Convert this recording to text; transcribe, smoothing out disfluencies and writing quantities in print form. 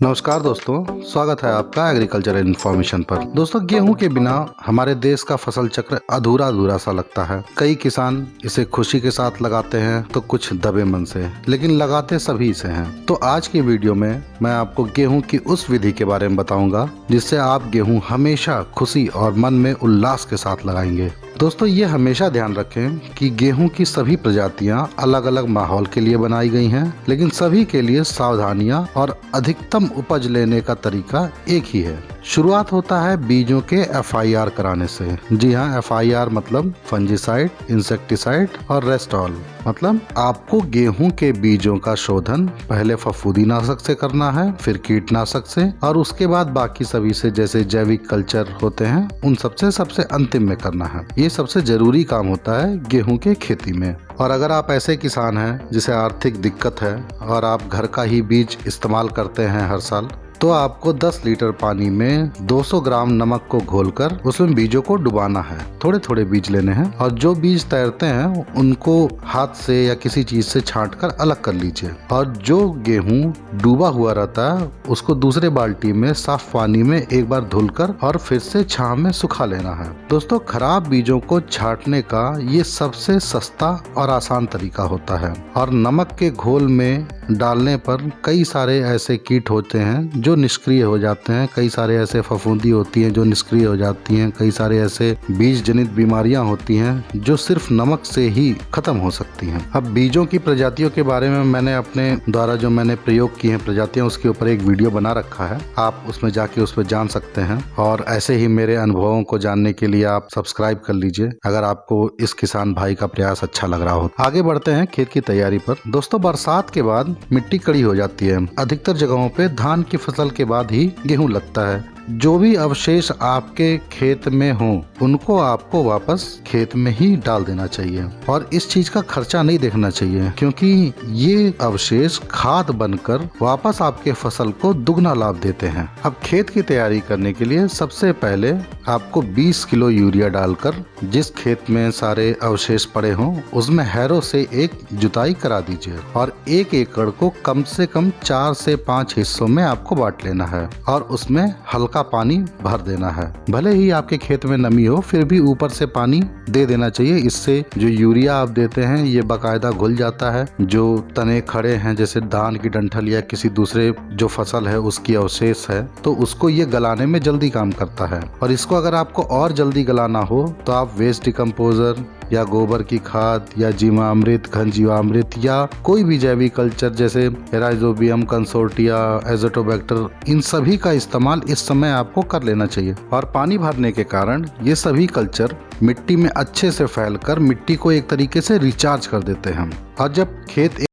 नमस्कार दोस्तों, स्वागत है आपका एग्रीकल्चरल इन्फॉर्मेशन पर। दोस्तों, गेहूं के बिना हमारे देश का फसल चक्र अधूरा अधूरा सा लगता है। कई किसान इसे खुशी के साथ लगाते हैं तो कुछ दबे मन से, लेकिन लगाते सभी इसे हैं। तो आज की वीडियो में मैं आपको गेहूं की उस विधि के बारे में बताऊंगा जिससे आप गेहूं हमेशा खुशी और मन में उल्लास के साथ लगाएंगे। दोस्तों, ये हमेशा ध्यान रखें कि गेहूं की सभी प्रजातियां अलग अलग माहौल के लिए बनाई गई हैं, लेकिन सभी के लिए सावधानियां और अधिकतम उपज लेने का तरीका एक ही है। शुरुआत होता है बीजों के FIR कराने से। जी हाँ, FIR मतलब फंजीसाइड, इंसेक्टिसाइड और रेस्टॉल। मतलब आपको गेहूं के बीजों का शोधन पहले फफूंदीनाशक से करना है, फिर कीटनाशक से, और उसके बाद बाकी सभी से, जैसे जैविक कल्चर होते हैं उन सबसे अंतिम में करना है। ये सबसे जरूरी काम होता है गेहूं के खेती में। और अगर आप ऐसे किसान हैं जिसे आर्थिक दिक्कत है और आप घर का ही बीज इस्तेमाल करते हैं हर साल, तो आपको 10 लीटर पानी में 200 ग्राम नमक को घोलकर उसमें बीजों को डुबाना है। थोड़े थोड़े बीज लेने हैं और जो बीज तैरते हैं उनको हाथ से या किसी चीज से छांटकर अलग कर लीजिए। और जो गेहूं डूबा हुआ रहता है उसको दूसरे बाल्टी में साफ पानी में एक बार धुलकर और फिर से छांव में सुखा लेना है। दोस्तों, खराब बीजों को छांटने का ये सबसे सस्ता और आसान तरीका होता है। और नमक के घोल में डालने पर कई सारे ऐसे कीट होते हैं जो निष्क्रिय हो जाते हैं, कई सारे ऐसे फफूंदी होती हैं जो निष्क्रिय हो जाती हैं, कई सारे ऐसे बीज जनित बीमारियां होती हैं जो सिर्फ नमक से ही खत्म हो सकती हैं। अब बीजों की प्रजातियों के बारे में मैंने अपने द्वारा जो मैंने प्रयोग किए हैं प्रजातियां, उसके ऊपर एक वीडियो बना रखा है, आप उसमें जाके उस पर जान सकते हैं। और ऐसे ही मेरे अनुभवों को जानने के लिए आप सब्सक्राइब कर लीजिए अगर आपको इस किसान भाई का प्रयास अच्छा लग रहा हो। आगे बढ़ते हैं खेत की तैयारी पर। दोस्तों, बरसात के बाद मिट्टी कड़ी हो जाती है। अधिकतर जगहों पे धान की फसल के बाद ही गेहूं लगता है। जो भी अवशेष आपके खेत में हो उनको आपको वापस खेत में ही डाल देना चाहिए और इस चीज का खर्चा नहीं देखना चाहिए, क्योंकि ये अवशेष खाद बनकर वापस आपके फसल को दुगना लाभ देते हैं। अब खेत की तैयारी करने के लिए सबसे पहले आपको 20 किलो यूरिया डालकर जिस खेत में सारे अवशेष पड़े हों उसमें हैरो से एक जुताई करा दीजिए और 1 एकड़ को कम से कम 4 से 5 हिस्सों में आपको बांट लेना है और उसमें हल्का पानी भर देना है। भले ही आपके खेत में नमी हो, फिर भी ऊपर से पानी दे देना चाहिए। इससे जो यूरिया आप देते हैं ये बाकायदा घुल जाता है। जो तने खड़े हैं जैसे धान की डंठल या किसी दूसरे जो फसल है उसकी अवशेष है, तो उसको ये गलाने में जल्दी काम करता है। और इसको अगर आपको और जल्दी गलाना हो तो आप वेस्ट डिकम्पोजर या गोबर की खाद या जीवामृत, घन जीवामृत या कोई भी जैविक कल्चर जैसे राइजोबियम, कंसोर्टिया, एजोटोबैक्टर, इन सभी का इस्तेमाल इस समय आपको कर लेना चाहिए। और पानी भरने के कारण ये सभी कल्चर मिट्टी में अच्छे से फैलकर मिट्टी को एक तरीके से रिचार्ज कर देते हैं। और जब खेत